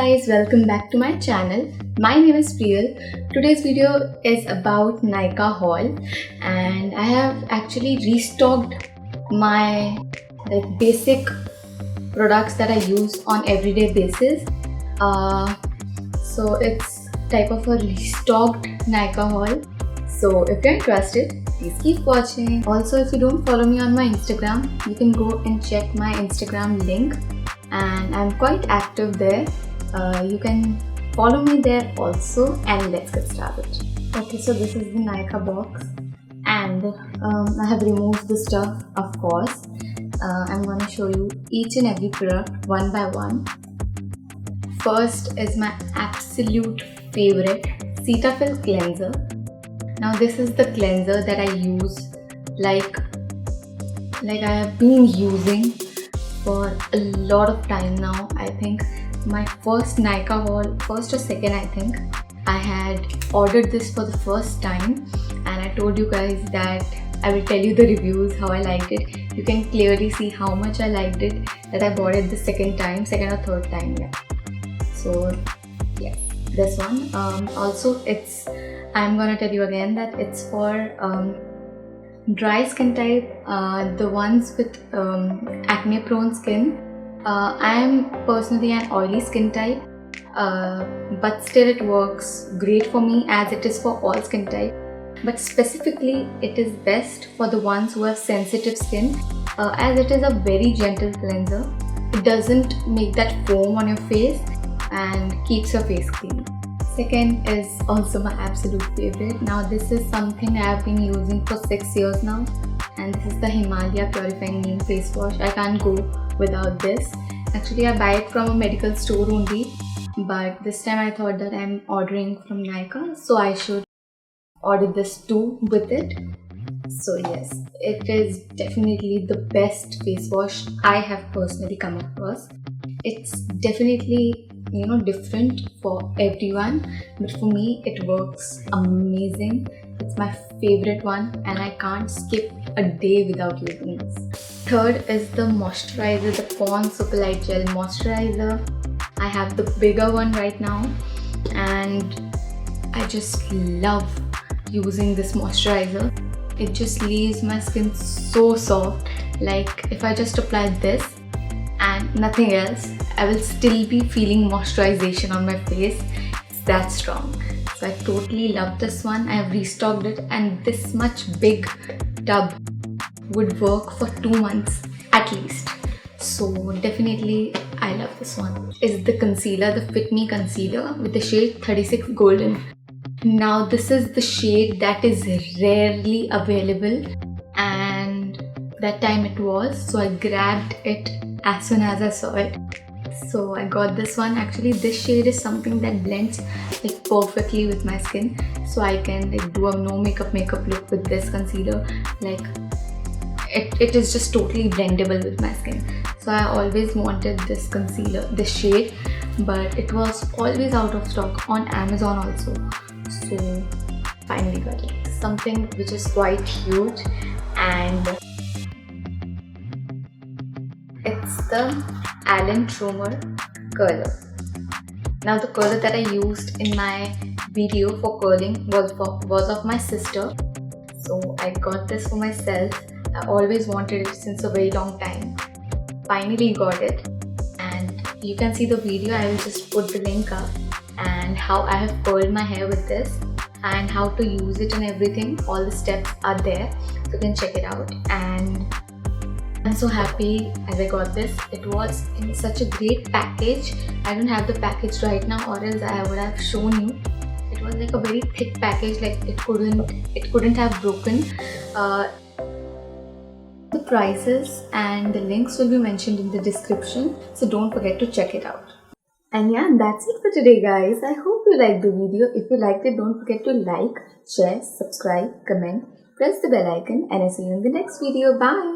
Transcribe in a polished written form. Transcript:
guys, welcome back to my channel. My name is Priyal. Today's video is about Nykaa haul, and I have actually restocked my basic products that I use on everyday basis. So it's type of a restocked Nykaa haul. So if you're interested, please keep watching. Also, if you don't follow me on my Instagram, you can go and check my Instagram link, and I'm quite active there. You can follow me there also, and let's get started. Okay, so this is the Nykaa box, and I have removed the stuff, of course. I'm going to show you each and every product one by one. First is my absolute favorite cetaphil cleanser. Now this is the cleanser that I use like I have been using for a lot of time now. I think my first Nykaa haul, first or second I think, I had ordered this for the first time, and I told you guys that I will tell you the reviews, how I liked it. You can clearly see how much I liked it, that I bought it the second or third time. Yeah. So yeah, this one. Also I'm gonna tell you again that it's for dry skin type, the ones with acne prone skin. I am personally an oily skin type, but still it works great for me as it is for all skin type. But specifically it is best for the ones who have sensitive skin, as it is a very gentle cleanser. It doesn't make that foam on your face and keeps your face clean. Second is also my absolute favorite. Now this is something I have been using for 6 years now, and this is the Himalaya Purifying Neem face wash. I can't go without this. Actually I buy it from a medical store only, but this time I thought that I'm ordering from Nykaa, so I should order this too with it. So yes, it is definitely the best face wash I have personally come across. It's definitely different for everyone, but for me it works amazing. It's my favorite one, and I can't skip a day without using this. Third is the moisturizer, the Pond's Super Light Gel Moisturizer. I have the bigger one right now, and I just love using this moisturizer. It just leaves my skin so soft. Like if I just apply this and nothing else, I will still be feeling moisturization on my face. It's that strong. So I totally love this one. I have restocked it, and this much big tub would work for 2 months at least. So definitely I love this one. Is the concealer, the Fitme concealer with the shade 36 Golden. Now this is the shade that is rarely available, and that time it was, so I grabbed it as soon as I saw it. So I got this one. Actually this shade is something that blends perfectly with my skin, so I can do a no makeup look with this concealer. It is just totally blendable with my skin. So I always wanted this concealer, this shade, but it was always out of stock on Amazon also. So finally got it. Something which is quite huge, and it's the truman curler. Now the curler that I used in my video for curling was of my sister, so I got this for myself. I always wanted it since a very long time. Finally got it, and you can see the video. I will just put the link up, and how I have curled my hair with this and how to use it and everything. All the steps are there, so you can check it out. And I'm so happy as I got this. It was in such a great package. I don't have the package right now, or else I would have shown you. It was like a very thick package, like it couldn't have broken. The prices and the links will be mentioned in the description, so don't forget to check it out. And yeah, that's it for today guys. I hope you liked the video. If you liked it, don't forget to like, share, subscribe, comment, press the bell icon, and I'll see you in the next video. Bye!